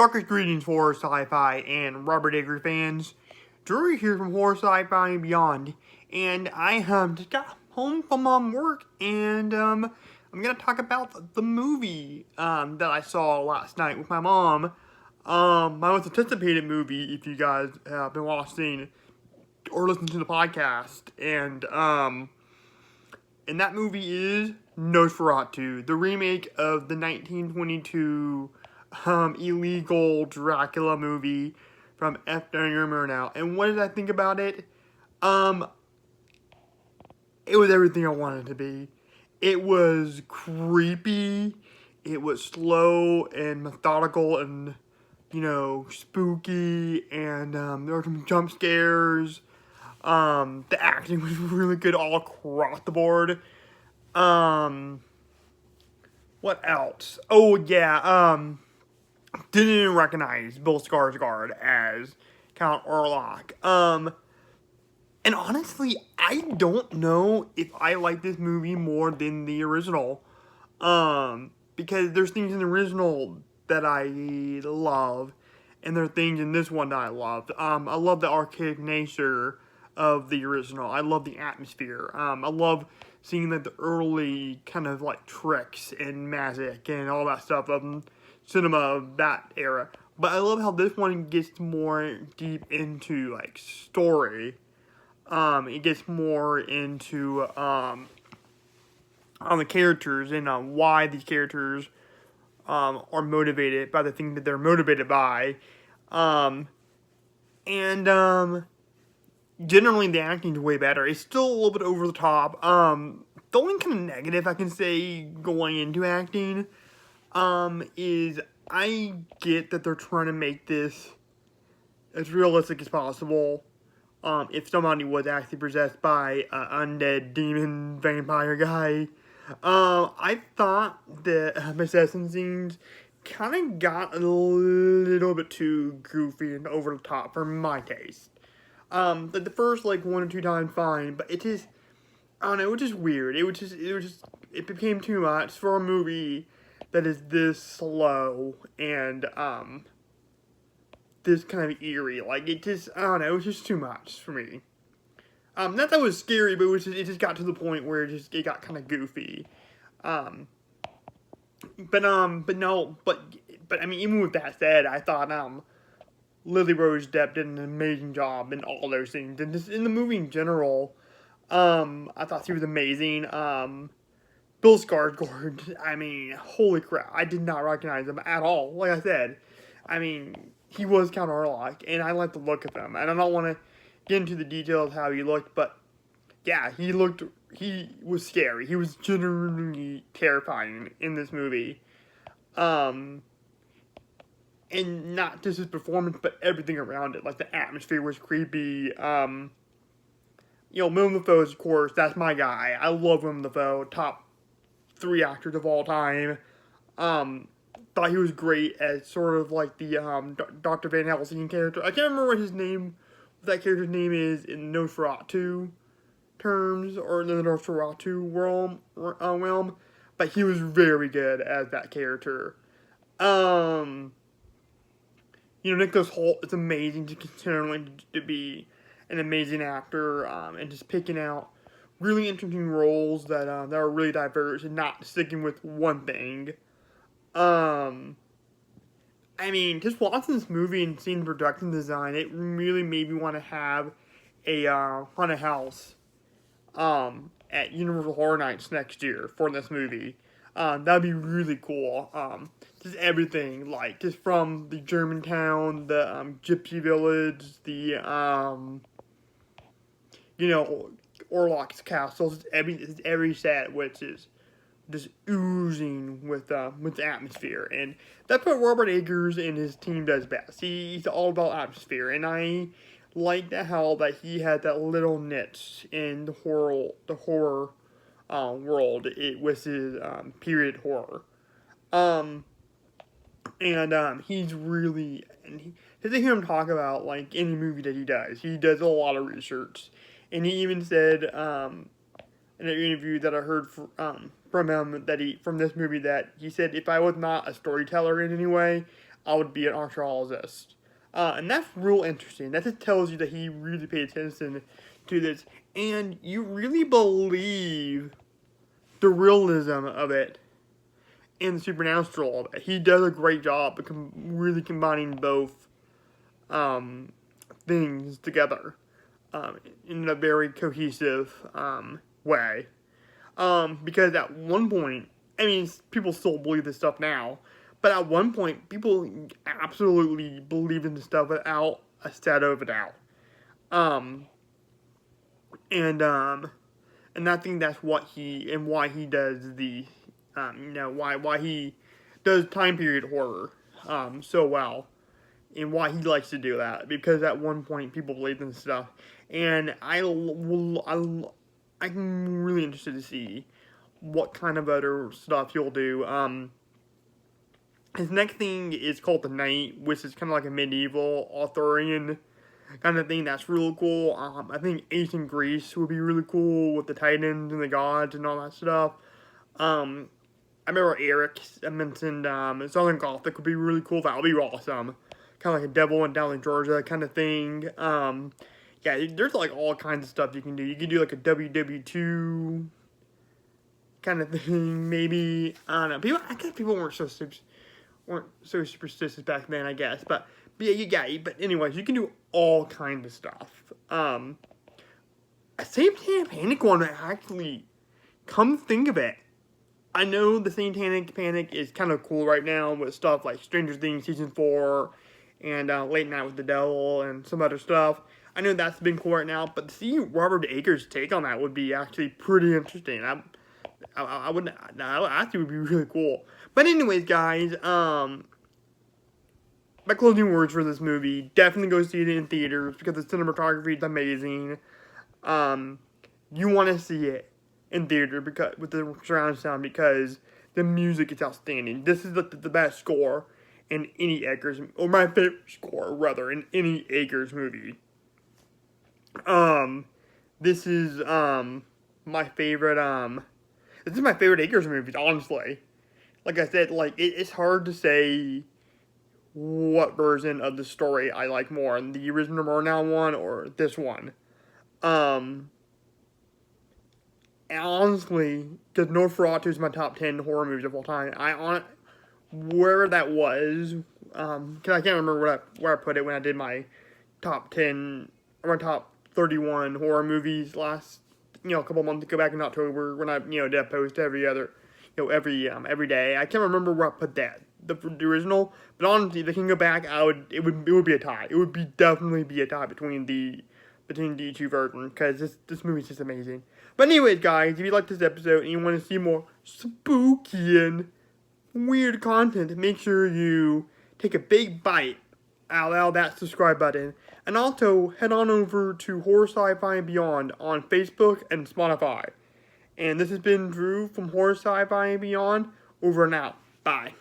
Darkest greetings, horror, sci-fi, and Robert Eggers fans. Drew here from Horror, Sci-Fi, and Beyond. And I just got home from work, and I'm gonna talk about the movie that I saw last night with my mom. My most anticipated movie, if you guys have been watching or listening to the podcast, and that movie is Nosferatu, the remake of the 1922 illegal Dracula movie from F. Daniel Murnau. And what did I think about it? It was everything I wanted it to be. It was creepy. It was slow and methodical and, spooky. And there were some jump scares. The acting was really good all across the board. What else? Oh, yeah, didn't even recognize Bill Skarsgård as Count Orlok. And honestly, I don't know if I like this movie more than the original. Because there's things in the original that I love, and there are things in this one that I loved. I love the archaic nature of the original. I love the atmosphere. I love seeing the early kind of tricks and magic and all that stuff of cinema of that era. But I love how this one gets more deep into story. It gets more into on the characters and why these characters are motivated by the thing that they're motivated by. Generally the acting's way better. It's still a little bit over the top. The only kind of negative I can say going into acting is I get that they're trying to make this as realistic as possible. If somebody was actually possessed by an undead demon vampire guy. I thought the possession scenes kind of got a little bit too goofy and over the top for my taste. The first 1 or 2 times fine, but it just, I don't know, it was just weird. It became too much for a movie that is this slow and, this kind of eerie. I don't know, it was just too much for me. Not that it was scary, but it just got to the point where it got kind of goofy. But I mean, even with that said, I thought, Lily Rose Depp did an amazing job in all those scenes. And just in the movie in general, I thought she was amazing. Bill Skarsgård, I mean, holy crap, I did not recognize him at all. Like I said, I mean, he was Count Orlok, and I like the look of him. And I don't want to get into the details of how he looked, but yeah, he was scary. He was genuinely terrifying in this movie. And not just his performance, but everything around it. The atmosphere was creepy. Willem Dafoe, of course, that's my guy. I love Willem Dafoe, top 3 actors of all time. Thought he was great as sort of the Dr. Van Helsing character. I can't remember what that character's name is in Nosferatu terms, or in the Nosferatu realm, but he was very good as that character. Nicholas Hoult is amazing to consider to be an amazing actor, and just picking out really interesting roles that are really diverse and not sticking with one thing. I mean, just watching this movie and seeing the production design, it really made me want to have a haunted house at Universal Horror Nights next year for this movie. That'd be really cool. Just everything, just from the Germantown, the Gypsy Village, the Orlok's castle, just every set, which is just oozing with atmosphere, and that's what Robert Eggers and his team does best. He's all about atmosphere, and I like how that he had that little niche in the horror world. It was his period horror. He's really, to hear him talk about any movie that he does a lot of research, and he even said in an interview that I heard from him from this movie that he said, if I was not a storyteller in any way, I would be an archaeologist. And that's real interesting. That just tells you that he really paid attention to this. And you really believe the realism of it and the supernatural of it. He does a great job of really combining both things together in a very cohesive way. Because at one point, I mean, people still believe this stuff now, but at one point, people absolutely believed in this stuff without a shadow of a doubt. Um, and I think that's what why he does the, why he does time period horror, so well, and why he likes to do that, because at one point people believed in stuff, and I'm really interested to see what kind of other stuff he'll do. His next thing is called The Night, which is kind of like a medieval Arthurian kind of thing that's really cool. I think ancient Greece would be really cool with the Titans and the gods and all that stuff. I remember Eric mentioned Southern Gothic would be really cool. That would be awesome. Kind of like a Devil in Down in Georgia kind of thing. Yeah, there's like all kinds of stuff you can do. You can do like a WW2 kind of thing, maybe. I don't know. I guess people weren't so superstitious back then, I guess. But yeah, but anyways, you can do all kinds of stuff. A Satanic Panic one, actually, come think of it, I know the Satanic Panic is kind of cool right now with stuff like Stranger Things Season 4 and Late Night with the Devil and some other stuff. I know that's been cool right now, but to see Robert Eggers' take on that would be actually pretty interesting. I would actually would be really cool. But anyways, guys, my closing words for this movie: definitely go see it in theaters because the cinematography is amazing. You want to see it in theater because with the surround sound because the music is outstanding. This is the best score in any Eggers, or my favorite score rather, in any Eggers movie. This is my favorite this is my favorite Eggers movies, honestly. Like I said, like it's hard to say what version of the story I like more, the original Murnau one or this one. And honestly, because Nosferatu is my top 10 horror movies of all time. Where that was, because I can't remember where I put it when I did my top 10, or my top 31 horror movies last, a couple months ago back in October when I, did a post every day. I can't remember where I put that, the original, but honestly, if I can go back, it would be a tie. It would definitely be a tie between the two versions, because this movie is just amazing. But anyways, guys, if you like this episode and you want to see more spooky and weird content, make sure you take a big bite out of that subscribe button. And also, head on over to Horror Sci-Fi and Beyond on Facebook and Spotify. And this has been Drew from Horror Sci-Fi and Beyond. Over and out. Bye.